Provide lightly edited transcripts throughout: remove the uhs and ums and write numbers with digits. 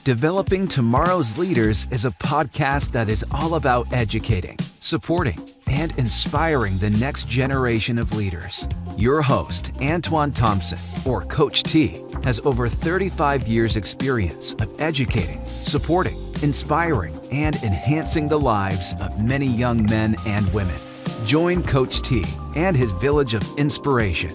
Developing Tomorrow's Leaders is a podcast that is all about educating, supporting, and inspiring the next generation of leaders. Your host, Antoine Thompson, or Coach T, has over 35 years' experience of educating, supporting, inspiring, and enhancing the lives of many young men and women. Join Coach T and his village of inspiration.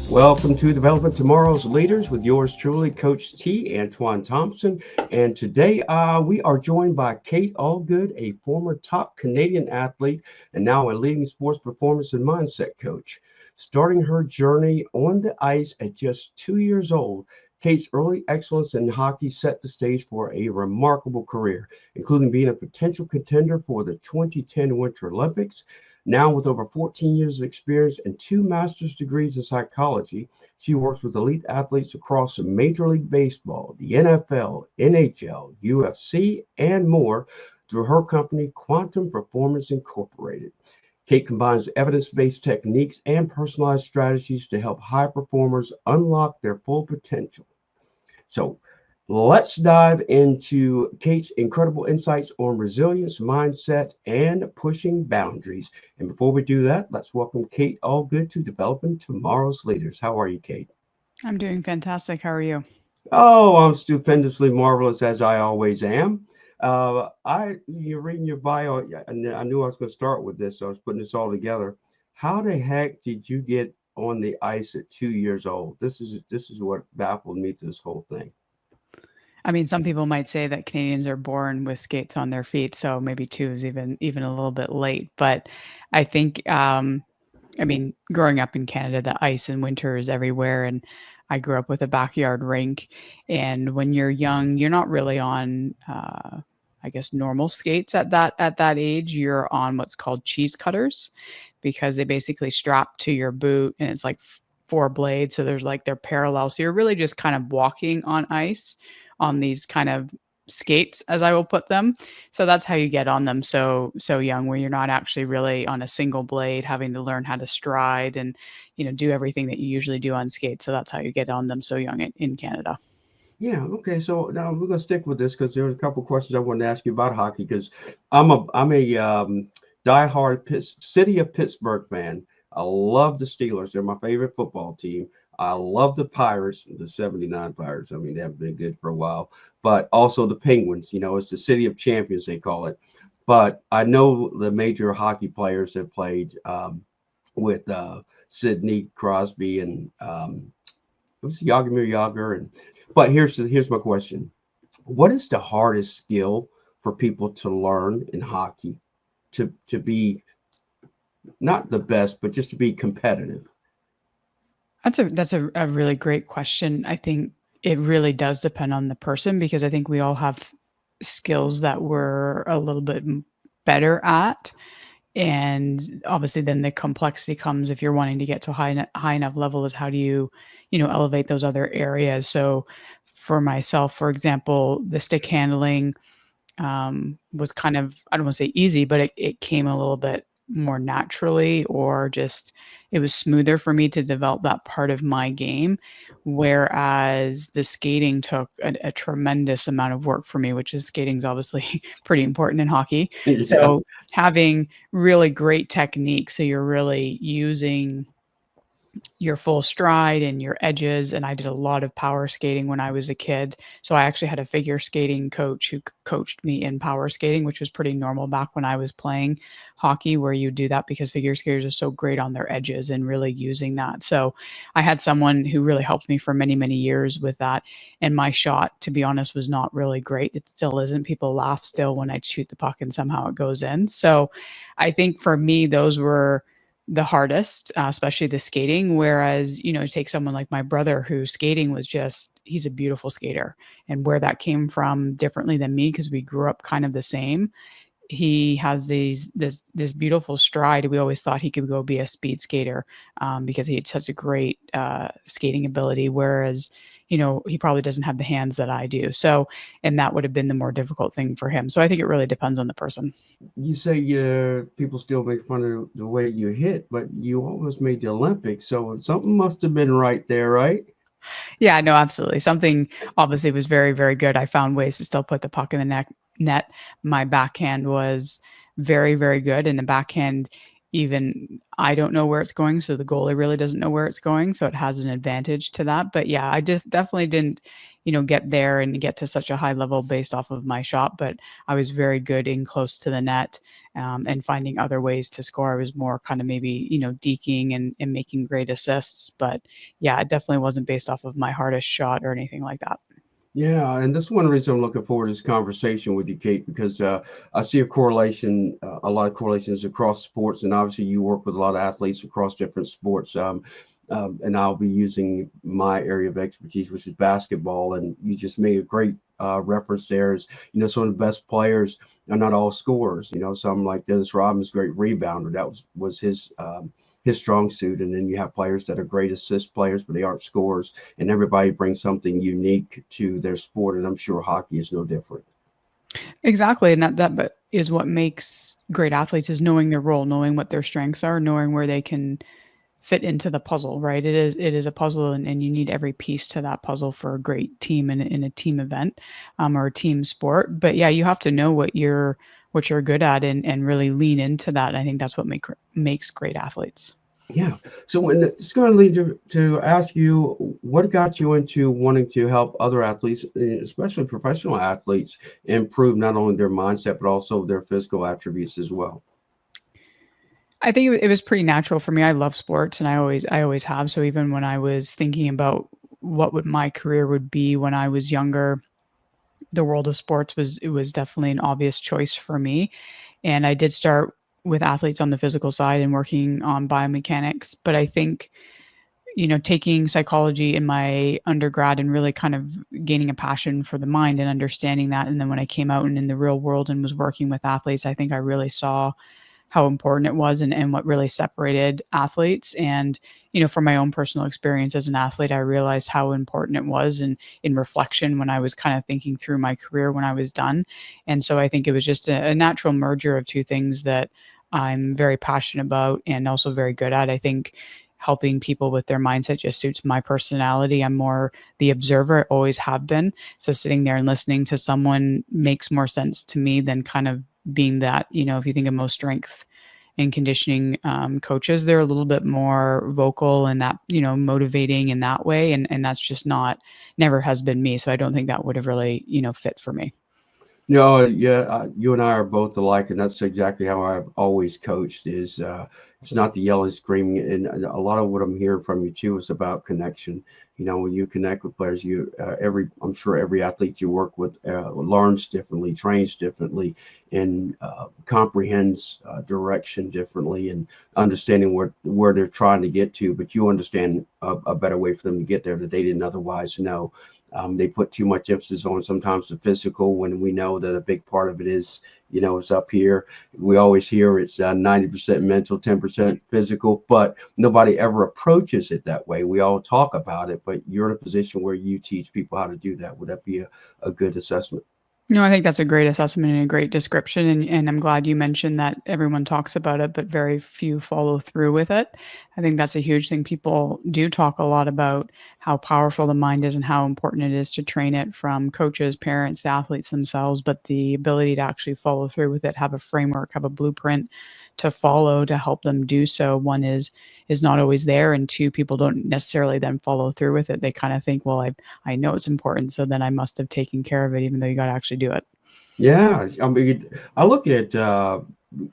Welcome to Developing Tomorrow's Leaders with yours truly, Coach T, Antoine Thompson. And today we are joined by Kate Allgood, a former top Canadian athlete and now a leading sports performance and mindset coach. Starting her journey on the ice at just 2 years old, Kate's early excellence in hockey set the stage for a remarkable career, including being a potential contender for the 2010 Winter Olympics. Now, with over 14 years of experience and 2 master's degrees in psychology, she works with elite athletes across Major League Baseball, the NFL, NHL, UFC, and more through her company, Quantum Performance Incorporated. Kate combines evidence-based techniques and personalized strategies to help high performers unlock their full potential. So let's dive into Kate's incredible insights on resilience, mindset, and pushing boundaries. And before we do that, let's welcome Kate Allgood to Developing Tomorrow's Leaders. How are you, Kate? I'm doing fantastic. How are you? Oh, I'm stupendously marvelous, as I always am. You're reading your bio. I knew I was going to start with this, so I was putting this all together. How the heck did you get on the ice at 2 years old? This is what baffled me to this whole thing. I mean, some people might say that Canadians are born with skates on their feet, so maybe 2 is even a little bit late. But I think, growing up in Canada, the ice in winter is everywhere, and I grew up with a backyard rink. And when you're young, you're not really on, normal skates at that age. You're on what's called cheese cutters, because they basically strap to your boot, and it's like 4 blades, so they're parallel. So you're really just kind of walking on ice on these kind of skates, as I will put them. So that's how you get on them so young, where you're not actually really on a single blade, having to learn how to stride and, do everything that you usually do on skates. So that's how you get on them so young in Canada. Yeah. Okay. So now we're gonna stick with this because there's a couple of questions I wanted to ask you about hockey. Because I'm a diehard City of Pittsburgh fan. I love the Steelers. They're my favorite football team. I love the Pirates, the 79 Pirates. I mean, they haven't been good for a while, but also the Penguins. It's the City of Champions, they call it. But I know the major hockey players that played with Sidney Crosby and it was Jaromir Jagr. But here's my question: what is the hardest skill for people to learn in hockey to be not the best, but just to be competitive? That's a really great question. I think it really does depend on the person, because I think we all have skills that we're a little bit better at. And obviously then the complexity comes if you're wanting to get to a high enough level, is how do you, elevate those other areas. So for myself, for example, the stick handling was kind of, I don't want to say easy, but it came a little bit more naturally, or just it was smoother for me to develop that part of my game, whereas the skating took a tremendous amount of work for me, which is, skating's obviously pretty important in hockey. Yeah. So having really great technique, so you're really using your full stride and your edges. And I did a lot of power skating when I was a kid. So I actually had a figure skating coach who coached me in power skating, which was pretty normal back when I was playing hockey, where you do that because figure skaters are so great on their edges and really using that. So I had someone who really helped me for many, many years with that. And my shot, to be honest, was not really great. It still isn't. People laugh still when I shoot the puck and somehow it goes in. So I think for me, those were the hardest, especially the skating. Whereas, take someone like my brother, who skating was just, he's a beautiful skater, and where that came from differently than me, because we grew up kind of the same. He has this beautiful stride. We always thought he could go be a speed skater because he had such a great skating ability. Whereas, he probably doesn't have the hands that I do. So, and that would have been the more difficult thing for him. So I think it really depends on the person. You say people still make fun of the way you hit, but you almost made the Olympics. So something must have been right there, right? Yeah, no, absolutely. Something obviously was very, very good. I found ways to still put the puck in the net. My backhand was very, very good, and the backhand, even I don't know where it's going, so the goalie really doesn't know where it's going, so it has an advantage to that. But yeah, I just definitely didn't, get there and get to such a high level based off of my shot, but I was very good in close to the net, and finding other ways to score. I was more kind of maybe, deking and making great assists, but yeah, it definitely wasn't based off of my hardest shot or anything like that. Yeah, and this is one reason I'm looking forward to this conversation with you, Kate, because I see a correlation, a lot of correlations across sports, and obviously you work with a lot of athletes across different sports. And I'll be using my area of expertise, which is basketball, and you just made a great reference there. Is some of the best players are not all scorers. Some like Dennis Rodman's great rebounder. That was his strong suit, and then you have players that are great assist players, but they aren't scorers, and everybody brings something unique to their sport, and I'm sure hockey is no different. Exactly, and that but is what makes great athletes is knowing their role, knowing what their strengths are, knowing where they can fit into the puzzle, right? It is a puzzle, and you need every piece to that puzzle for a great team in a team event, or a team sport. But yeah, you have to know what you're good at and really lean into that. And I think that's what makes great athletes. Yeah. So when it's going to lead to ask you, what got you into wanting to help other athletes, especially professional athletes, improve not only their mindset but also their physical attributes as well? I think it was pretty natural for me. I love sports, and I always have. So even when I was thinking about what would my career would be when I was younger, the world of sports was definitely an obvious choice for me. And I did start with athletes on the physical side and working on biomechanics. But I think, taking psychology in my undergrad and really kind of gaining a passion for the mind and understanding that. And then when I came out and in the real world and was working with athletes, I think I really saw how important it was and what really separated athletes. And, from my own personal experience as an athlete, I realized how important it was and in reflection when I was kind of thinking through my career when I was done. And so I think it was just a natural merger of two things that I'm very passionate about and also very good at. I think helping people with their mindset just suits my personality. I'm more the observer, I always have been. So sitting there and listening to someone makes more sense to me than kind of being that, if you think of most strength and conditioning coaches, they're a little bit more vocal and that, motivating in that way. And that's just never has been me. So I don't think that would have really, fit for me. No, yeah, you and I are both alike, and that's exactly how I've always coached. Is it's not the yelling, screaming, and a lot of what I'm hearing from you too is about connection. When you connect with players, I'm sure every athlete you work with learns differently, trains differently, and comprehends direction differently, and understanding where they're trying to get to. But you understand a better way for them to get there that they didn't otherwise know. They put too much emphasis on sometimes the physical when we know that a big part of it is, it's up here. We always hear it's 90% mental, 10% physical, but nobody ever approaches it that way. We all talk about it, but you're in a position where you teach people how to do that. Would that be a good assessment? No, I think that's a great assessment and a great description. And I'm glad you mentioned that everyone talks about it, but very few follow through with it. I think that's a huge thing. People do talk a lot about how powerful the mind is and how important it is to train it from coaches, parents, athletes themselves, but the ability to actually follow through with it, have a framework, have a blueprint to follow to help them do so. One is not always there. And two, people don't necessarily then follow through with it. They kind of think, well, I know it's important, so then I must have taken care of it, even though you got to actually do it. Yeah, I mean, I look at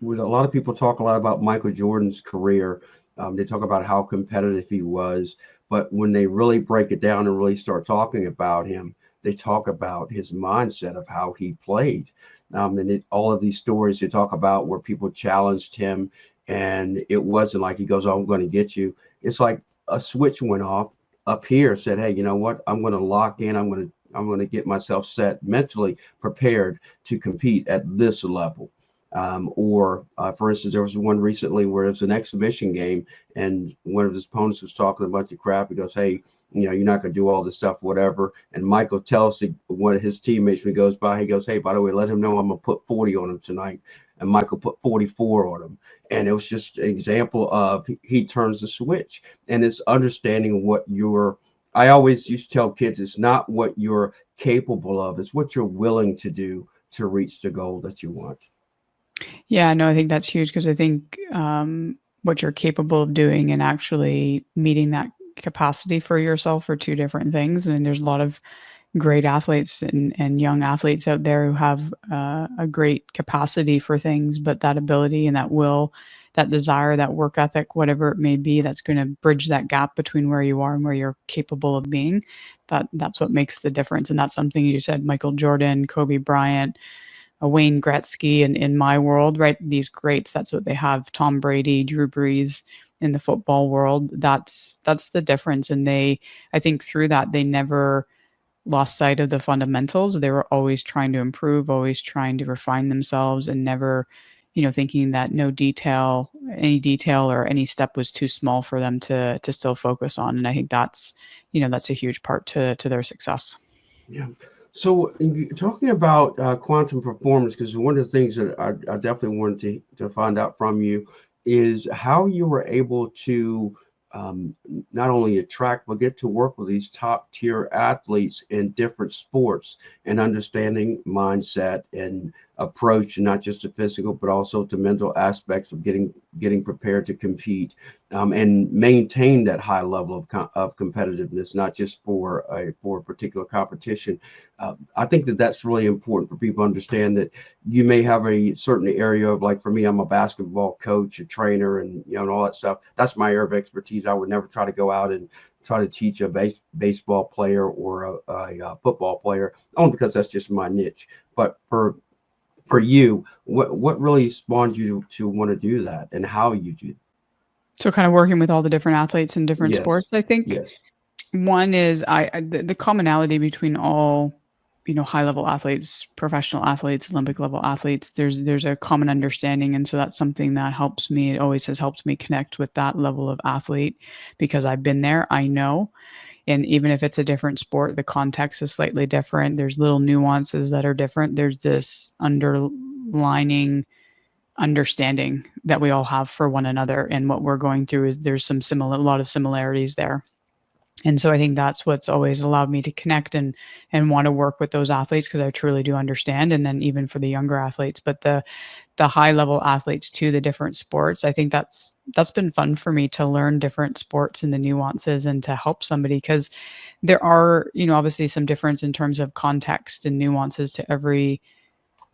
when a lot of people talk a lot about Michael Jordan's career. They talk about how competitive he was, but when they really break it down and really start talking about him, they talk about his mindset of how he played. All of these stories they talk about where people challenged him, and it wasn't like he goes, "Oh, I'm going to get you." It's like a switch went off up here, said, "Hey, you know what? I'm going to lock in. I'm going to get myself set mentally prepared to compete at this level." For instance, there was one recently where it was an exhibition game, and one of his opponents was talking a bunch of crap. He goes, "Hey, you're not going to do all this stuff, whatever." And Michael tells one of his teammates when he goes by, he goes, "Hey, by the way, let him know I'm going to put 40 on him tonight." And Michael put 44 on him. And it was just an example of he turns the switch. And it's understanding what your I always used to tell kids it's not what you're capable of, it's what you're willing to do to reach the goal that you want. Yeah, no, I think that's huge because I think what you're capable of doing and actually meeting that capacity for yourself are two different things. And there's a lot of great athletes and young athletes out there who have a great capacity for things, but that ability and that will, that desire, that work ethic, whatever it may be, that's going to bridge that gap between where you are and where you're capable of being. That's what makes the difference. And that's something you said, Michael Jordan, Kobe Bryant, Wayne Gretzky in my world, right? These greats, that's what they have. Tom Brady, Drew Brees in the football world. That's the difference. And I think through that, they never lost sight of the fundamentals. They were always trying to improve, always trying to refine themselves, and never, thinking that any detail or any step was too small for them to still focus on. And I think that's a huge part to their success. Yeah. So talking about quantum performance, because one of the things that I definitely wanted to find out from you is how you were able to not only attract but get to work with these top tier athletes in different sports and understanding mindset and approach, not just to physical but also to mental aspects of getting prepared to compete, and maintain that high level of competitiveness, not just for a particular competition. I think that that's really important for people to understand that you may have a certain area of, like for me, I'm a basketball coach, a trainer, and and all that stuff. That's my area of expertise. I would never try to go out and try to teach a baseball player or a football player, only because that's just my niche. But for you, what really spawned you to want to do that, and how you do? So kind of working with all the different athletes in different Yes, sports, I think yes. one is the commonality between all, high level athletes, professional athletes, Olympic level athletes. There's a common understanding, and so that's something that helps me. It always has helped me connect with that level of athlete because I've been there. I know, and even if it's a different sport, the context is slightly different. There's little nuances that are different. There's this underlining understanding that we all have for one another, and what we're going through is there's a lot of similarities there. And so I think that's what's always allowed me to connect and want to work with those athletes because I truly do understand. And then even for the younger athletes, but the high level athletes to the different sports, I think that's been fun for me to learn different sports and the nuances and to help somebody because there are, obviously some difference in terms of context and nuances to every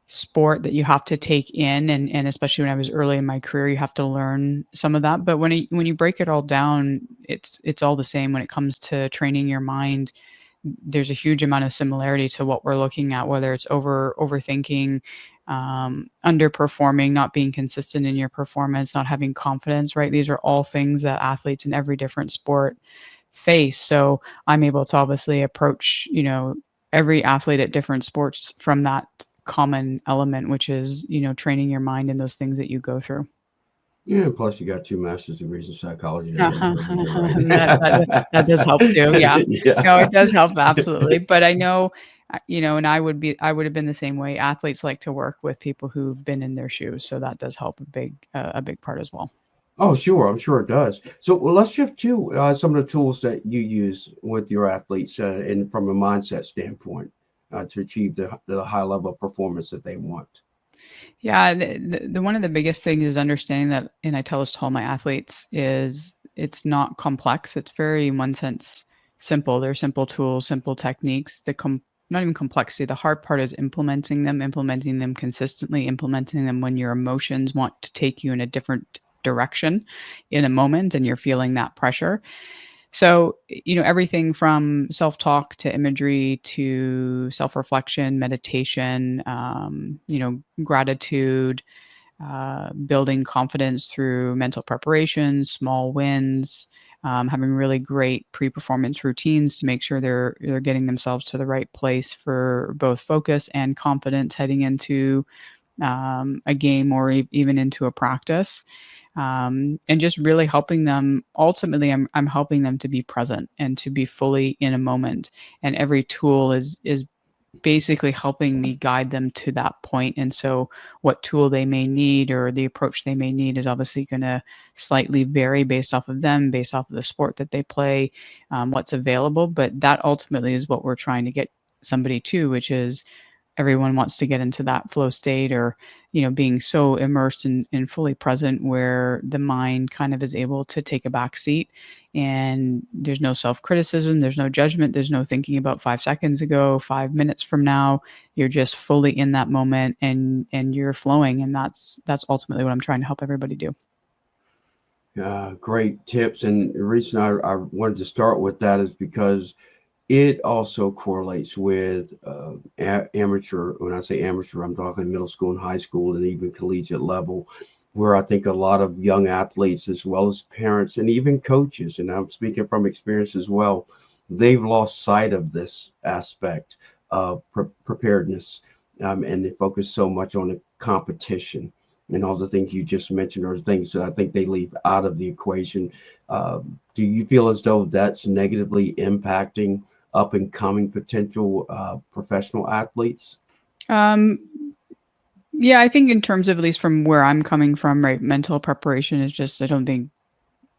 sport that you have to take in, and especially when I was early in my career, you have to learn some of that. But when you break it all down, it's all the same when it comes to training your mind. There's a huge amount of similarity to what we're looking at, whether it's overthinking, underperforming, not being consistent in your performance, not having confidence, right? These are all things that athletes in every different sport face. So I'm able to obviously approach, every athlete at different sports from that common element, which is, training your mind and those things that you go through. Yeah, plus you got two master's degrees in psychology. That doesn't hurt either, That does help too. Yeah. right? No, it Yeah. does help absolutely. But I know, and I would have been the same way. Athletes like to work with people who've been in their shoes, so that does help a big part as well. Oh, sure. I'm sure it does. So, well, let's shift to some of the tools that you use with your athletes, and from a mindset standpoint, to achieve the high level of performance that they want. Yeah, the one of the biggest things is understanding that, and I tell this to all my athletes, is it's not complex. It's very, in one sense, simple. They're simple tools, simple techniques. Not even complexity. The hard part is implementing them consistently, implementing them when your emotions want to take you in a different direction in a moment, and you're feeling that pressure. So, everything from self-talk to imagery to self-reflection, meditation, gratitude, building confidence through mental preparation, small wins, having really great pre-performance routines to make sure they're getting themselves to the right place for both focus and confidence heading into a game or even into a practice, and just really helping them. Ultimately, I'm helping them to be present and to be fully in a moment. And every tool is basically helping me guide them to that point. And so what tool they may need or the approach they may need is obviously going to slightly vary based off of them, based off of the sport that they play, what's available. But that ultimately is what we're trying to get somebody to, which is everyone wants to get into that flow state, or being so immersed and fully present where the mind kind of is able to take a back seat, and there's no self-criticism, there's no judgment, there's no thinking about 5 seconds ago, 5 minutes from now. You're just fully in that moment, and you're flowing, and that's ultimately what I'm trying to help everybody do. Great tips. And the reason I wanted to start with that is because it also correlates with amateur. When I say amateur, I'm talking middle school and high school and even collegiate level, where I think a lot of young athletes, as well as parents and even coaches, and I'm speaking from experience as well, they've lost sight of this aspect of preparedness, and they focus so much on the competition. And all the things you just mentioned are things that I think they leave out of the equation. Do you feel as though that's negatively impacting up and coming potential professional athletes? Um, yeah, I think in terms of, at least from where I'm coming from, right, mental preparation is just, I don't think,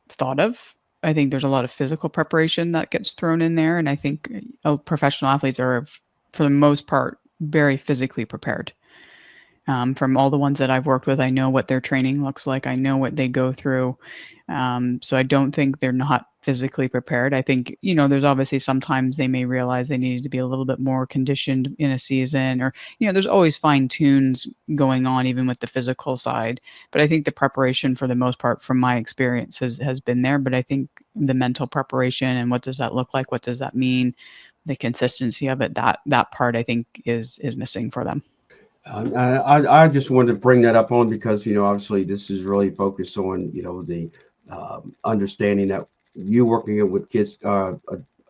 thought of. I think there's a lot of physical preparation that gets thrown in there, and I think professional athletes are, for the most part, very physically prepared. From all the ones that I've worked with, I know what their training looks like. I know what they go through. So I don't think they're not physically prepared. I think, there's obviously sometimes they may realize they needed to be a little bit more conditioned in a season, or, there's always fine tunes going on, even with the physical side. But I think the preparation, for the most part, from my experience, has been there. But I think the mental preparation, and what does that look like? What does that mean? The consistency of it, that part, I think, is missing for them. I just wanted to bring that up on because, obviously this is really focused on, the understanding that you working with kids,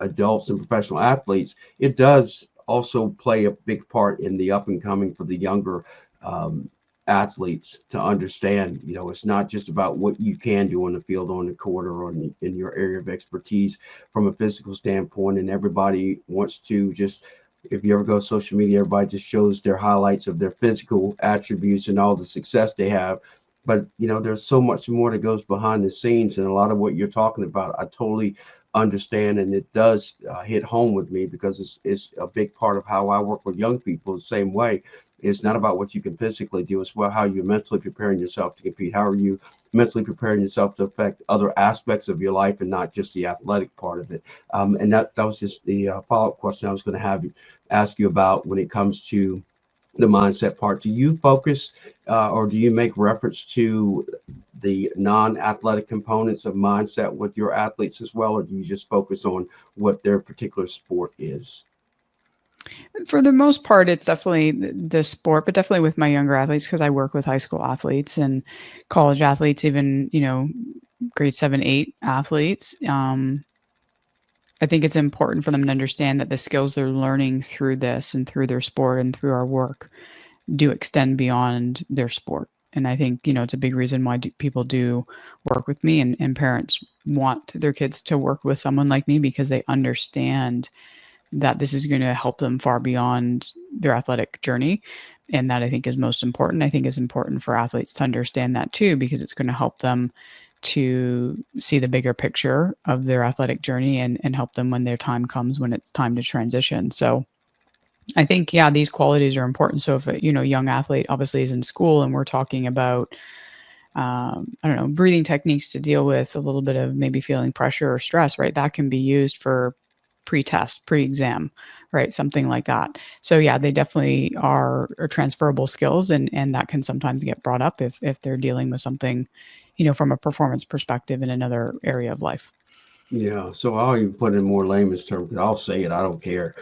adults and professional athletes, it does also play a big part in the up and coming for the younger um, athletes to understand, it's not just about what you can do on the field, on the court, or in your area of expertise from a physical standpoint. And everybody wants to just, if you ever go to social media, everybody just shows their highlights of their physical attributes and all the success they have. But there's so much more that goes behind the scenes, and a lot of what you're talking about, I totally understand, and it does hit home with me because it's a big part of how I work with young people. The same way, it's not about what you can physically do; it's about how you're mentally preparing yourself to compete. How are you mentally preparing yourself to affect other aspects of your life and not just the athletic part of it? And that was just the follow-up question I was going to ask you about when it comes to the mindset part. Do you focus or do you make reference to the non-athletic components of mindset with your athletes as well, or do you just focus on what their particular sport is? For the most part, it's definitely the sport, but definitely with my younger athletes, because I work with high school athletes and college athletes, even, grade 7, 8 athletes. I think it's important for them to understand that the skills they're learning through this and through their sport and through our work do extend beyond their sport. And I think, it's a big reason why people do work with me, and parents want their kids to work with someone like me, because they understand that this is going to help them far beyond their athletic journey. And that, I think, is most important. I think it's important for athletes to understand that too, because it's going to help them to see the bigger picture of their athletic journey, and help them when their time comes, when it's time to transition. So I think, yeah, these qualities are important. So if a young athlete obviously is in school and we're talking about, I don't know, breathing techniques to deal with a little bit of maybe feeling pressure or stress, right? That can be used for pre-test, pre-exam, right? Something like that. So yeah, they definitely are transferable skills, and that can sometimes get brought up if they're dealing with something, from a performance perspective in another area of life. Yeah, so I'll even put in more layman's terms because I'll say it, I don't care.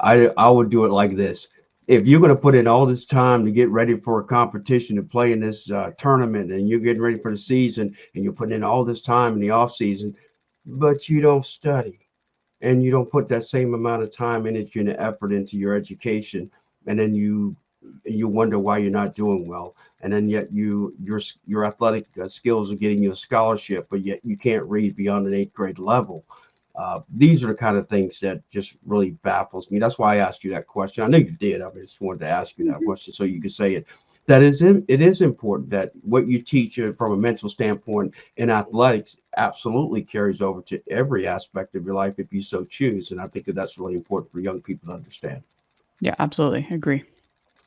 I would do it like this. If you're going to put in all this time to get ready for a competition to play in this tournament, and you're getting ready for the season, and you're putting in all this time in the off season, but you don't study and you don't put that same amount of time, energy, and effort into your education, and then you wonder why you're not doing well, and then yet your athletic skills are getting you a scholarship, but yet you can't read beyond an eighth grade level. These are the kind of things that just really baffles me. That's why I asked you that question. I know you did. I just wanted to ask you that Mhm. question so you could say it. That is, it is important that what you teach from a mental standpoint in athletics absolutely carries over to every aspect of your life if you so choose. And I think that that's really important for young people to understand. Yeah, absolutely. Agree.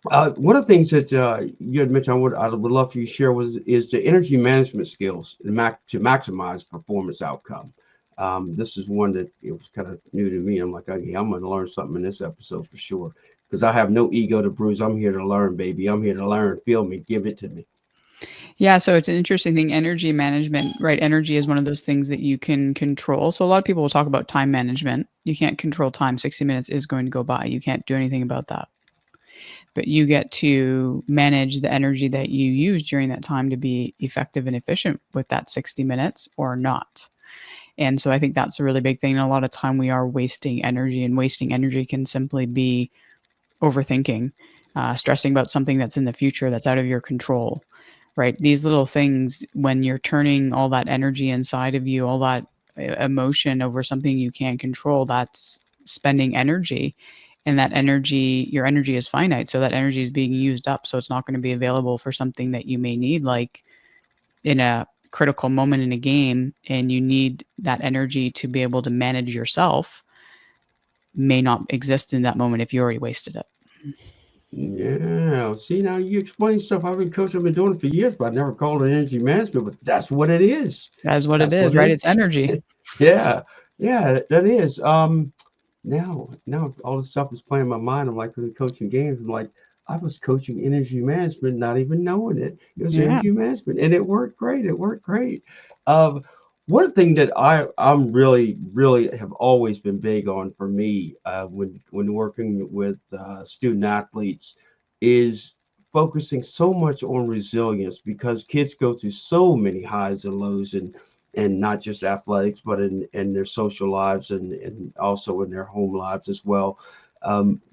One of the things that you had mentioned, I would love for you to share is the energy management skills to maximize performance outcome. This is one that it was kind of new to me. I'm like, okay, I'm going to learn something in this episode for sure because I have no ego to bruise. I'm here to learn, baby. I'm here to learn. Feel me. Give it to me. Yeah, so it's an interesting thing. Energy management, right? Energy is one of those things that you can control. So a lot of people will talk about time management. You can't control time. 60 minutes is going to go by. You can't do anything about that. But you get to manage the energy that you use during that time to be effective and efficient with that 60 minutes or not. And so I think that's a really big thing. And a lot of time we are wasting energy, and wasting energy can simply be overthinking, stressing about something that's in the future that's out of your control, right? These little things, when you're turning all that energy inside of you, all that emotion over something you can't control, that's spending energy. And that energy, your energy is finite. So that energy is being used up. So it's not going to be available for something that you may need, like in a critical moment in a game, and you need that energy to be able to manage yourself, may not exist in that moment if you already wasted it. Yeah. See, now you explain stuff I've been coaching. I've been doing it for years, but I never called it energy management. But that's what it is. That is what it That's is, what right? it It's energy. is. Yeah. Yeah, that is. Now all this stuff is playing in my mind. I'm like, when coaching games, I'm like, I was coaching energy management, not even knowing it. It was Yeah. energy management, and it worked great. It worked great. Um, one thing that I'm really have always been big on for me when working with student athletes is focusing so much on resilience because kids go through so many highs and lows and not just athletics, but in their social lives and also in their home lives as well.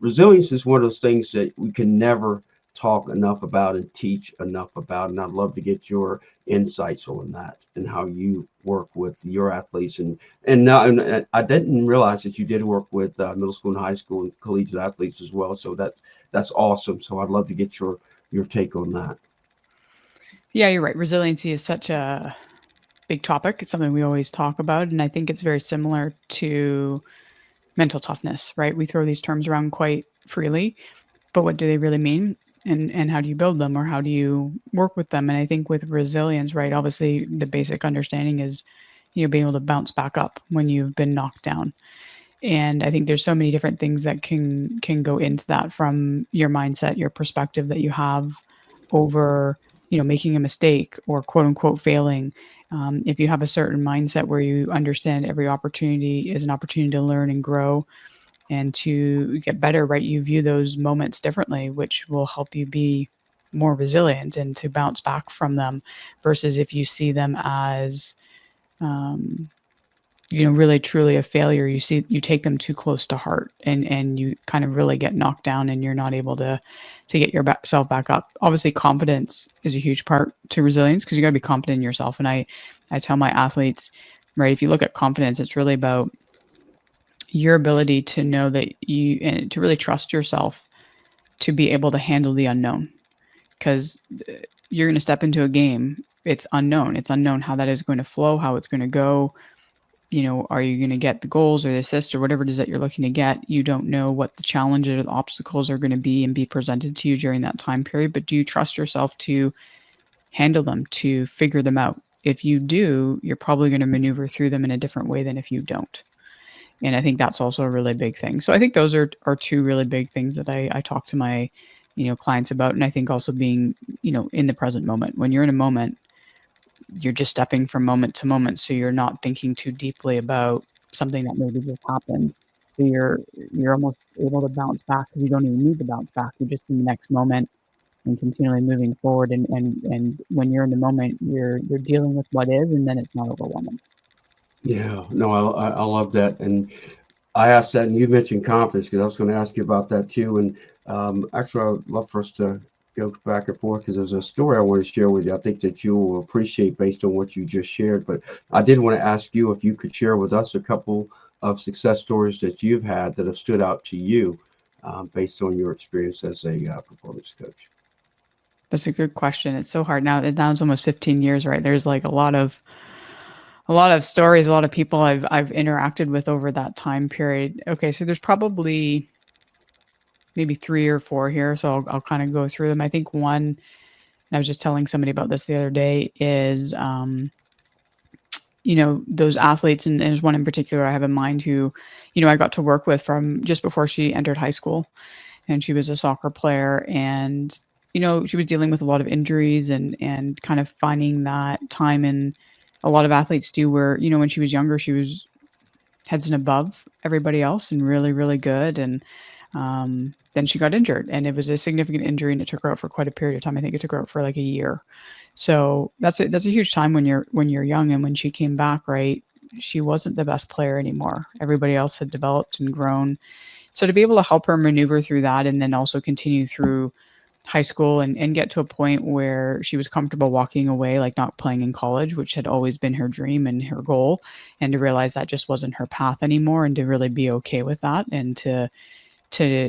Resilience is one of those things that we can never talk enough about and teach enough about. And I'd love to get your insights on that and how you work with your athletes. And now and I didn't realize that you did work with middle school and high school and collegiate athletes as well. So that's awesome. So I'd love to get your take on that. Yeah, you're right. Resiliency is such a big topic. It's something we always talk about. And I think it's very similar to mental toughness, right? We throw these terms around quite freely, but what do they really mean? And how do you build them, or how do you work with them? And I think with resilience, right, obviously the basic understanding is, being able to bounce back up when you've been knocked down. And I think there's so many different things that can go into that, from your mindset, your perspective that you have over, making a mistake or quote unquote failing. If you have a certain mindset where you understand every opportunity is an opportunity to learn and grow and to get better, right? You view those moments differently, which will help you be more resilient and to bounce back from them, versus if you see them as, um, really truly a failure, you take them too close to heart, and you kind of really get knocked down and you're not able to get yourself back up. Obviously, confidence is a huge part to resilience because you got to be confident in yourself. And I tell my athletes, right, if you look at confidence, it's really about your ability to know that you and to really trust yourself to be able to handle the unknown, because you're going to step into a game. It's unknown how that is going to flow, how it's going to go. Are you going to get the goals or the assists or whatever it is that you're looking to get? You don't know what the challenges or the obstacles are going to be and be presented to you during that time period, but do you trust yourself to handle them, to figure them out? If you do, you're probably going to maneuver through them in a different way than if you don't. And I think that's also a really big thing. So I think those are two really big things that I talk to my, clients about. And I think also being, in the present moment. When you're in a moment, you're just stepping from moment to moment, so you're not thinking too deeply about something that maybe just happened. So you're almost able to bounce back because you don't even need to bounce back. You're just in the next moment and continually moving forward. And when you're in the moment, you're dealing with what is, and then it's not overwhelming. Yeah, no, I love that. And I asked that, and you mentioned confidence because I was going to ask you about that too. And actually, I would love for us to go back and forth because there's a story I want to share with you. I think that you will appreciate based on what you just shared. But I did want to ask you if you could share with us a couple of success stories that you've had that have stood out to you based on your experience as a performance coach? That's a good question. It's so hard now. Now it's almost 15 years, right? There's like a lot of stories, a lot of people I've interacted with over that time period. Okay, so there's probably maybe three or four here, so I'll kind of go through them. I think one, and I was just telling somebody about this the other day, is those athletes, and there's one in particular I have in mind who, I got to work with from just before she entered high school, and she was a soccer player, and she was dealing with a lot of injuries and kind of finding that time, and a lot of athletes do, where when she was younger, she was heads and above everybody else and really, really good. And then she got injured, and it was a significant injury, and it took her out for quite a period of time. I think it took her out for like a year. So that's a huge time when you're young. And when she came back, right, she wasn't the best player anymore. Everybody else had developed and grown. So to be able to help her maneuver through that, and then also continue through high school and get to a point where she was comfortable walking away, like not playing in college, which had always been her dream and her goal, and to realize that just wasn't her path anymore, and to really be okay with that, and to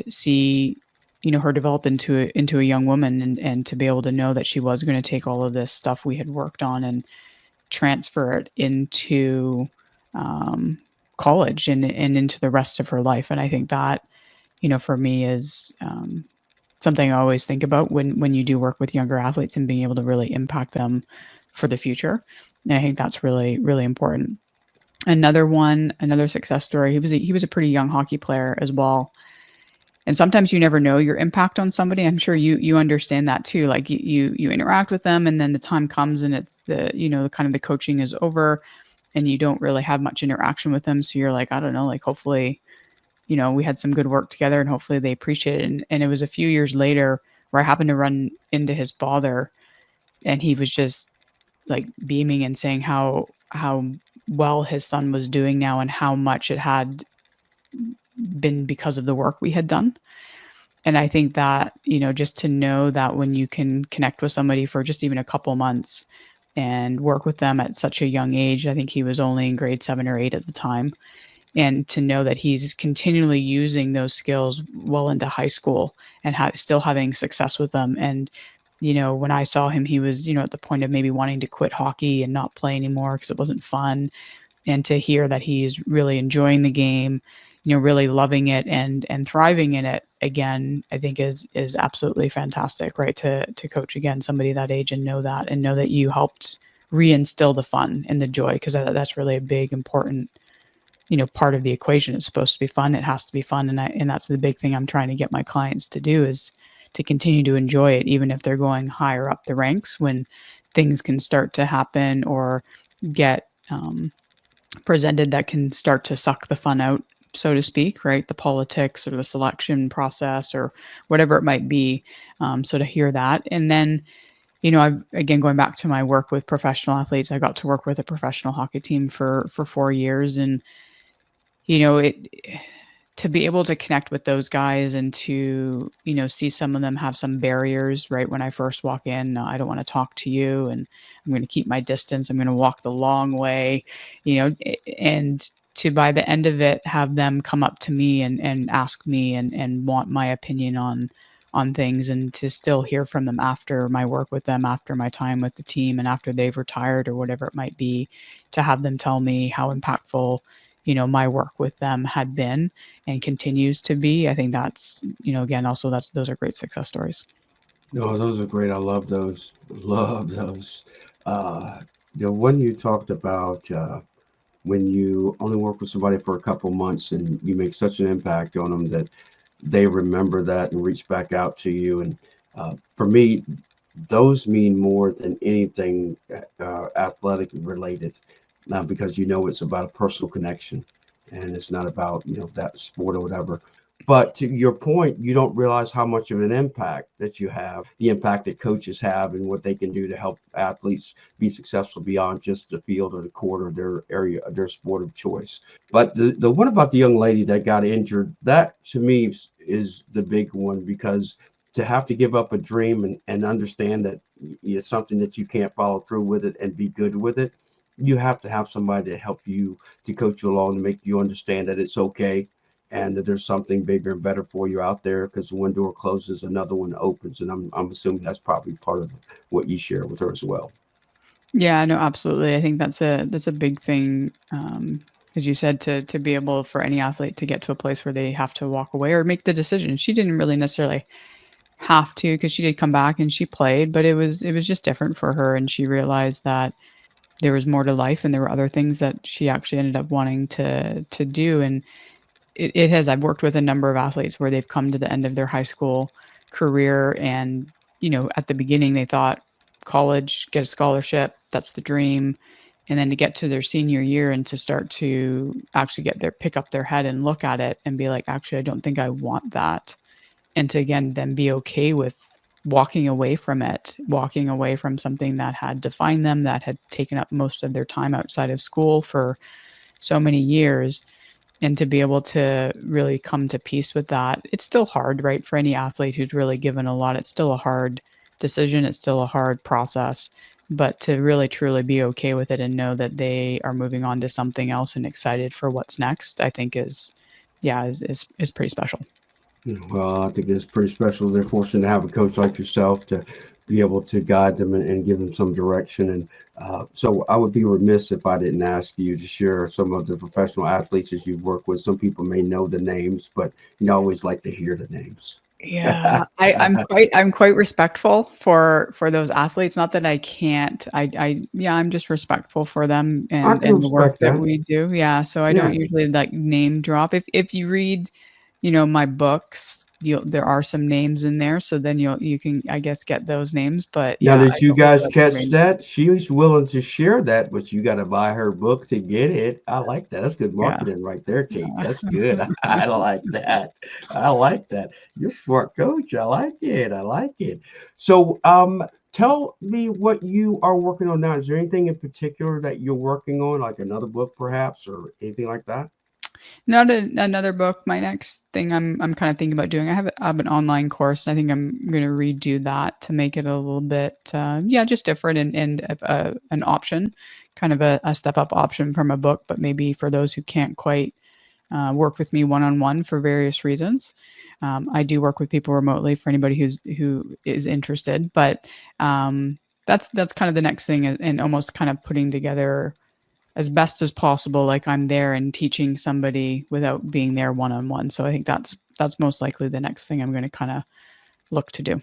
see her develop into a young woman, and to be able to know that she was going to take all of this stuff we had worked on and transfer it into college and into the rest of her life. And I think that for me is something I always think about when you do work with younger athletes, and being able to really impact them for the future. And I think that's really, really important. Another success story. He was a pretty young hockey player as well. And sometimes you never know your impact on somebody. I'm sure you understand that too. Like you interact with them, and then the time comes, and it's the kind of the coaching is over, and you don't really have much interaction with them. So you're like, I don't know, like hopefully, we had some good work together, and hopefully they appreciate it. And it was a few years later where I happened to run into his father, and he was just like beaming and saying how well his son was doing now, and how much it had been because of the work we had done. And I think that, just to know that when you can connect with somebody for just even a couple months and work with them at such a young age, I think he was only in grade 7 or 8 at the time, and to know that he's continually using those skills well into high school, and still having success with them. And when I saw him, he was at the point of maybe wanting to quit hockey and not play anymore because it wasn't fun. And to hear that he's really enjoying the game, really loving it and thriving in it again, I think is absolutely fantastic, right? To coach again somebody that age, and know that you helped reinstill the fun and the joy, because that's really a big important part of the equation. It's supposed to be fun. It has to be fun. And that's the big thing I'm trying to get my clients to do, is to continue to enjoy it, even if they're going higher up the ranks, when things can start to happen or get presented that can start to suck the fun out, so to speak, right? The politics or the selection process or whatever it might be. So to hear that. And then, I've, again, going back to my work with professional athletes, I got to work with a professional hockey team for 4 years. And, it to be able to connect with those guys, and to, see some of them have some barriers, right? When I first walk in, I don't want to talk to you, and I'm going to keep my distance. I'm going to walk the long way, and to, by the end of it, have them come up to me and ask me and want my opinion on things, and to still hear from them after my work with them, after my time with the team, and after they've retired or whatever it might be, to have them tell me how impactful, my work with them had been and continues to be. I think that's, again, also those are great success stories. No, those are great. I love those. Love those. Uh, the one you talked about, when you only work with somebody for a couple months and you make such an impact on them that they remember that and reach back out to you. And for me, those mean more than anything athletic related, because it's about a personal connection, and it's not about that sport or whatever. But to your point, you don't realize how much of an impact that you have, the impact that coaches have, and what they can do to help athletes be successful beyond just the field or the court or their area, their sport of choice. But the one about the young lady that got injured, that to me is the big one, because to have to give up a dream and understand that it's something that you can't follow through with it and be good with it, you have to have somebody to help you, to coach you along, to make you understand that it's okay and that there's something bigger and better for you out there, because one door closes, another one opens. And I'm assuming that's probably part of what you share with her as well. Yeah, no, absolutely. I think that's a big thing, as you said, to be able for any athlete to get to a place where they have to walk away or make the decision. She didn't really necessarily have to, because she did come back and she played, but it was just different for her, and she realized that there was more to life and there were other things that she actually ended up wanting to do. And it has, I've worked with a number of athletes where they've come to the end of their high school career, and at the beginning they thought college, get a scholarship, that's the dream. And then to get to their senior year and to start to actually pick up their head and look at it and be like, actually, I don't think I want that. And to again then be okay with walking away from it, walking away from something that had defined them, that had taken up most of their time outside of school for so many years, and to be able to really come to peace with that. It's still hard, right? For any athlete who's really given a lot, it's still a hard decision. It's still a hard process, but to really truly be okay with it and know that they are moving on to something else and excited for what's next, I think is pretty special. Well, I think it's pretty special. They're fortunate to have a coach like yourself to be able to guide them and give them some direction. And so I would be remiss if I didn't ask you to share some of the professional athletes that you've worked with. Some people may know the names, but you always like to hear the names. Yeah, I'm quite respectful for those athletes. Not that I can't. Yeah, I'm just respectful for them I and can the work respect that that. we do. Yeah, so I Yeah. don't usually like name drop. If you read, my books, there are some names in there, so then you can, I guess, get those names. But Now, yeah, I did you don't usually guys like to catch name. that? She was willing to share that, but you got to buy her book to get it. I like that. That's good Yeah. marketing right there, Kate. Yeah. That's good. I like that. I like that. You're a smart coach. I like it. I like it. So, tell me what you are working on now. Is there anything in particular that you're working on, like another book perhaps, or anything like that? Not another book. My next thing I'm kind of thinking about doing. I have an online course. And I think I'm going to redo that to make it a little bit, yeah, just different and an option, kind of a step up option from a book, but maybe for those who can't quite work with me one on one for various reasons. I do work with people remotely for anybody who is interested, but that's kind of the next thing, and almost kind of putting together as best as possible, like I'm there and teaching somebody without being there one on one. So I think that's most likely the next thing I'm going to kind of look to do.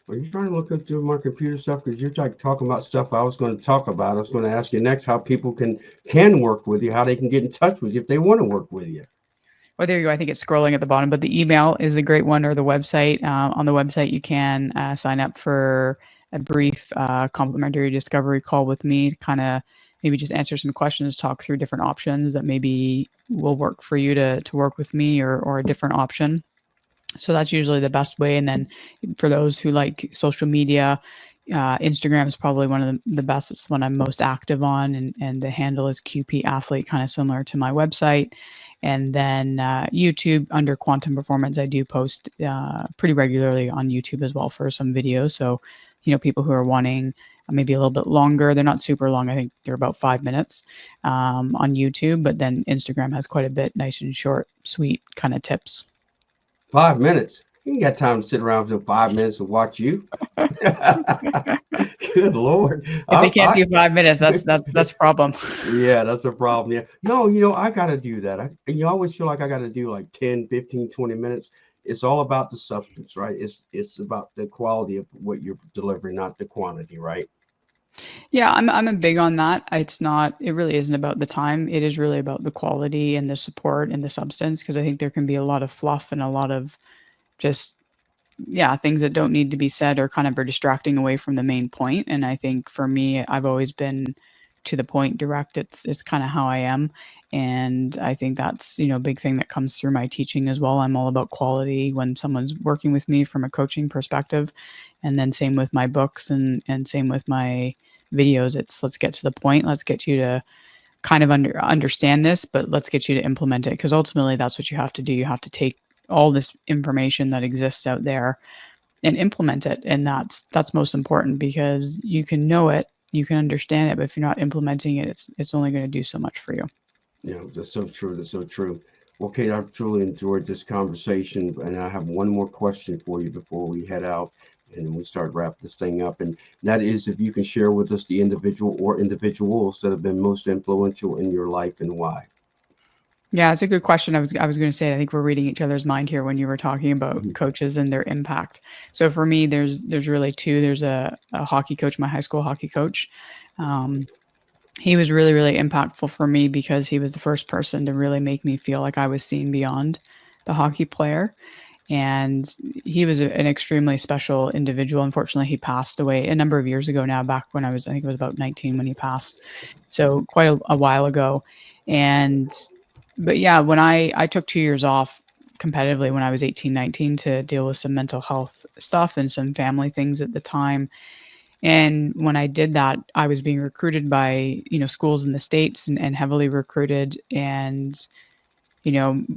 Are you trying to look up through my computer stuff? Because you're like talking about stuff I was going to talk about. I was going to ask you next how people can work with you, how they can get in touch with you if they want to work with you. Well, there you go. I think it's scrolling at the bottom, but the email is a great one, or the website. On the website, you can sign up for a brief complimentary discovery call with me to kind of maybe just answer some questions, talk through different options that maybe will work for you to work with me, or a different option. So that's usually the best way. And then for those who like social media, Instagram is probably one of the best. It's one I'm most active on, and the handle is QP Athlete, kind of similar to my website. And then YouTube under Quantum Performance, I do post pretty regularly on YouTube as well for some videos. So, people who are wanting maybe a little bit longer, they're not super long. I think they're about 5 minutes on YouTube, but then Instagram has quite a bit, nice and short, sweet kind of tips. 5 minutes. You ain't got time to sit around for 5 minutes and watch you. Good Lord. If they I, can't I do 5 minutes, that's a problem. yeah, that's a problem. Yeah. No, I got to do that. I always feel like I got to do like 10, 15, 20 minutes. It's all about the substance, right? It's about the quality of what you're delivering, not the quantity, right? Yeah, I'm a big on that. It really isn't about the time. It is really about the quality and the support and the substance, because I think there can be a lot of fluff and a lot of just, yeah, things that don't need to be said, or kind of are distracting away from the main point. And I think for me, I've always been to the point, direct. It's kind of how I am. And I think that's, a big thing that comes through my teaching as well. I'm all about quality when someone's working with me from a coaching perspective. And then same with my books, and same with my videos. It's, let's get to the point. Let's get you to kind of understand this, but let's get you to implement it, because ultimately that's what you have to do. You have to take all this information that exists out there and implement it, and that's most important, because you can know it you can understand it, but if you're not implementing it, it's only going to do so much for you. That's so true. That's so true. Well, Kate, I've truly enjoyed this conversation, and I have one more question for you before we head out and we start wrap this thing up. And that is if you can share with us the individual or individuals that have been most influential in your life and why. Yeah, it's a good question. I was going to say I think we're reading each other's mind here when you were talking about Mhm. coaches and their impact. So for me, there's really two. There's a hockey coach, my high school hockey coach. Um, he was really really impactful for me because he was the first person to really make me feel like I was seen beyond the hockey player. And he was an extremely special individual. Unfortunately, he passed away a number of years ago now, back when I think it was about 19 when he passed. So quite a while ago. And, but yeah, when I took 2 years off competitively when I was 18, 19 to deal with some mental health stuff and some family things at the time. And when I did that, I was being recruited by, schools in the States and heavily recruited. And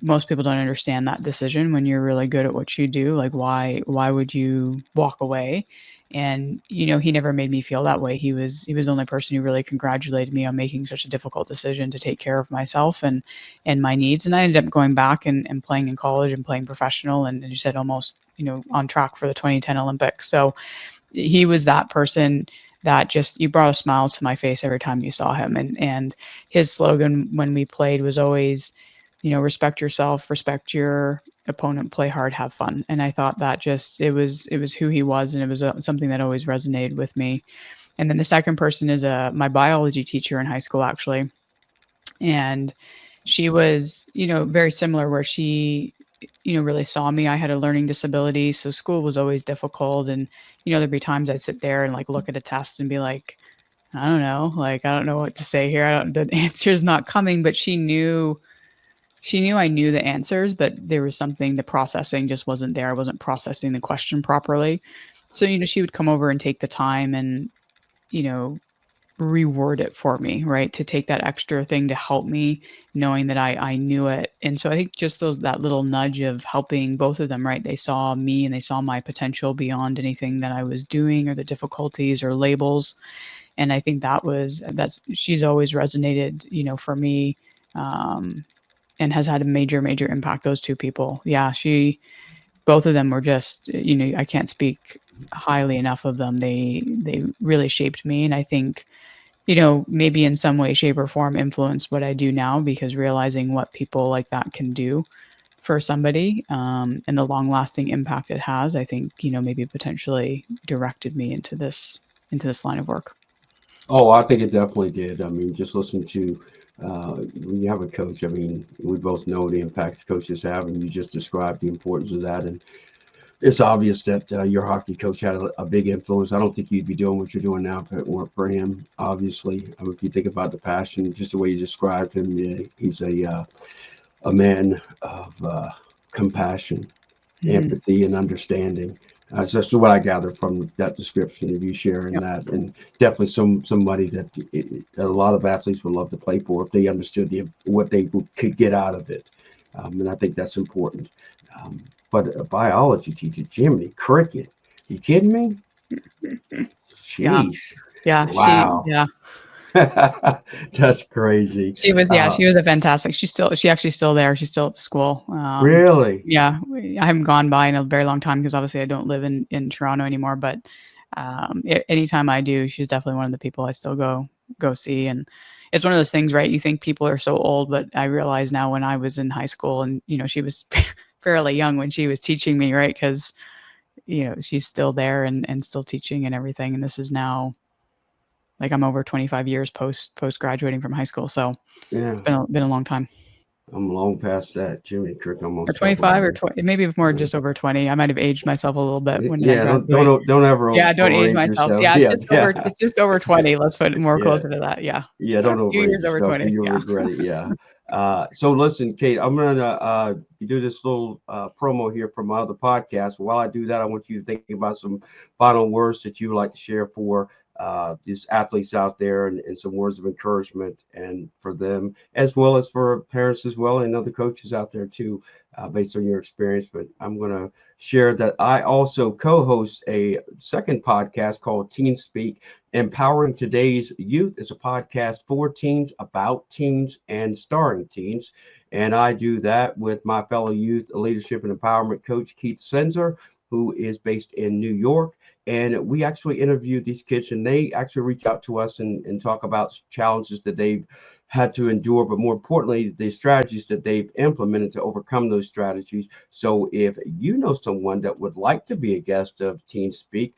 most people don't understand that decision when you're really good at what you do. Like, why would you walk away? And he never made me feel that way. He was the only person who really congratulated me on making such a difficult decision to take care of myself and my needs. And I ended up going back and playing in college and playing professional, and you said almost on track for the 2010 Olympics. So he was that person that just you brought a smile to my face every time you saw him. And his slogan when we played was always, respect yourself, respect your opponent, play hard, have fun. And I thought that just it was who he was, and it was something that always resonated with me. And then the second person is my biology teacher in high school, actually. And she was, very similar, where she, really saw me. I had a learning disability, so school was always difficult. And, there'd be times I'd sit there and like look at a test and be like, I don't know, like, I don't know what to say here. The answer's not coming, but she knew I knew the answers, but there was something, the processing just wasn't there. I wasn't processing the question properly. So, she would come over and take the time and, you know, reword it for me, right? To take that extra thing to help me, knowing that I knew it. And so I think just that little nudge of helping both of them, right? They saw me and they saw my potential beyond anything that I was doing or the difficulties or labels. And I think that's she's always resonated, for me. And has had a major, major impact. Those two people. Yeah, both of them were just, I can't speak highly enough of them. They really shaped me. And I think, maybe in some way, shape, or form influence what I do now, because realizing what people like that can do for somebody, and the long lasting impact it has, I think, maybe potentially directed me into this line of work. Oh, I think it definitely did. I mean, just listen to when you have a coach. I mean, we both know the impact coaches have, and you just described the importance of that. And it's obvious that your hockey coach had a big influence. I don't think you'd be doing what you're doing now if it weren't for him. Obviously, I mean, if you think about the passion, just the way you described him, yeah, he's a man of compassion, Mhm. empathy, and understanding. So that's what I gather from that description of you sharing Yep. that, and definitely somebody that a lot of athletes would love to play for if they understood what they could get out of it, and I think that's important. Um, but a biology teacher, Jiminy Cricket, you kidding me? Yeah. Jeez, Yeah. wow, Yeah. that's crazy. Yeah, she was a fantastic. She actually still there. She's still at the school. Really? Yeah, I haven't gone by in a very long time because obviously I don't live in Toronto anymore. But anytime I do, she's definitely one of the people I still go see. And it's one of those things, right? You think people are so old, but I realize now when I was in high school, and she was fairly young when she was teaching me, right? Because she's still there and still teaching and everything. And this is now, like, I'm over 25 years post graduating from high school, so it's Yeah. been a long time. I'm long past that. Jiminy Cricket, Or almost doubled 25 or me. 20, maybe more, Yeah. just over 20. I might have aged myself a little bit when I Yeah, don't graduate. don't ever Yeah, don't age overage myself. yourself. Yeah, Yeah, yeah, it's just over 20. Let's put it more yeah, closer to that. Yeah. yeah. A Don't few overage years over yourself, or 20. you'll Yeah. regret it. Yeah. So listen, Kate, I'm gonna do this little promo here for my other podcast. While I do that, I want you to think about some final words that you would like to share for these athletes out there, and some words of encouragement, and for them as well as for parents as well, and other coaches out there too, based on your experience. But I'm gonna share that I also co-host a second podcast called Teen Speak. Empowering Today's Youth is a podcast for teens, about teens, and starring teens. And I do that with my fellow youth leadership and empowerment coach, Keith Senzer, who is based in New York. And we actually interview these kids, and they actually reach out to us and talk about challenges that they've had to endure, but more importantly, the strategies that they've implemented to overcome those strategies. So if you know someone that would like to be a guest of Teen Speak,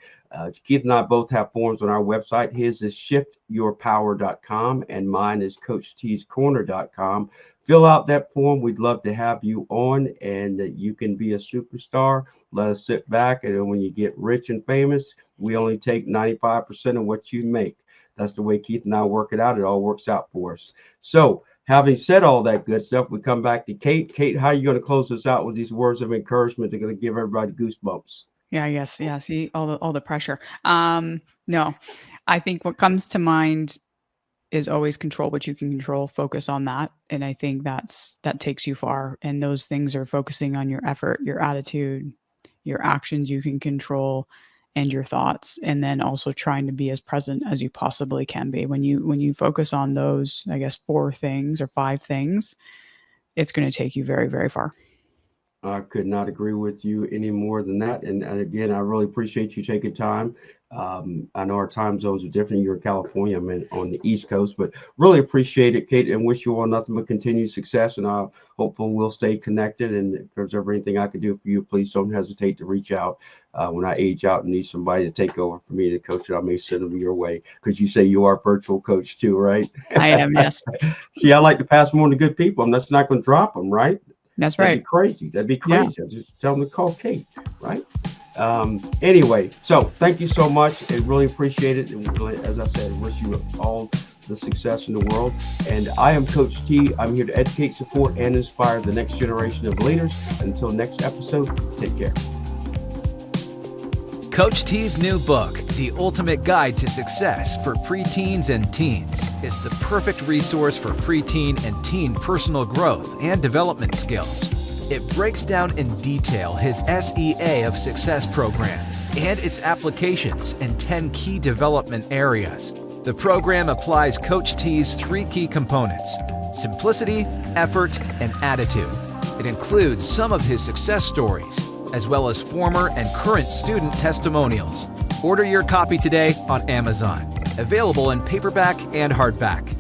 Keith and I both have forms on our website. His is shiftyourpower.com and mine is coachtcorner.com. Fill out that form. We'd love to have you on, and you can be a superstar. Let us sit back, and then when you get rich and famous, we only take 95% of what you make. That's the way Keith and I work it out. It all works out for us. So having said all that good stuff, we come back to Kate. Kate, how are you going to close us out with these words of encouragement? They're going to give everybody goosebumps. Yeah, yes, yeah. See all the pressure. No, I think what comes to mind is always control what you can control. Focus on that, and I think that takes you far. And those things are focusing on your effort, your attitude, your actions you can control, and your thoughts, and then also trying to be as present as you possibly can be. When you focus on those, I guess 4 things or 5 things, it's going to take you very, very far. I could not agree with you any more than that. And again, I really appreciate you taking time. I know our time zones are different. You're in California, I'm on the East Coast, but really appreciate it, Kate, and wish you all nothing but continued success. And I'm hopeful we'll stay connected. And if there's ever anything I can do for you, please don't hesitate to reach out. When I age out and need somebody to take over for me to coach it, I may send them your way, because you say you are a virtual coach too, right? I am, yes. See, I like to pass them on to good people. I'm just not going to drop them, right? That's right. That'd be crazy. That'd be crazy. Yeah. Just tell them to call Kate, right? Anyway, so thank you so much. I really appreciate it. And as I said, wish you all the success in the world. And I am Coach T. I'm here to educate, support, and inspire the next generation of leaders. Until next episode, take care. Coach T's new book, The Ultimate Guide to Success for Preteens and Teens, is the perfect resource for preteen and teen personal growth and development skills. It breaks down in detail his SEA of Success program and its applications in 10 key development areas. The program applies Coach T's 3 key components: simplicity, effort, and attitude. It includes some of his success stories, as well as former and current student testimonials. Order your copy today on Amazon. Available in paperback and hardback.